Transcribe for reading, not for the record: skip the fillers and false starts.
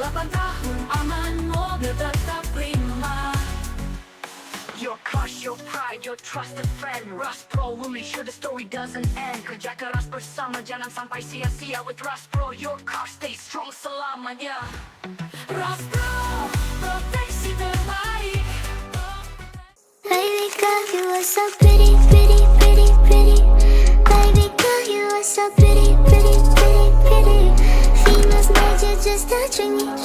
8 tahun aman, mobil tetap prima. Your crush, your pride, your trusted friend. RustPro will make sure the story doesn't end. Kerja keras bersama, jangan sampai sia-sia. With RustPro, your car stays strong selamanya. RustPro, proteksi terbaik. Baby girl, you are so pretty, pretty, pretty, pretty. Baby girl, you are so pretty, pretty, pretty, pretty. Females need you just touching me.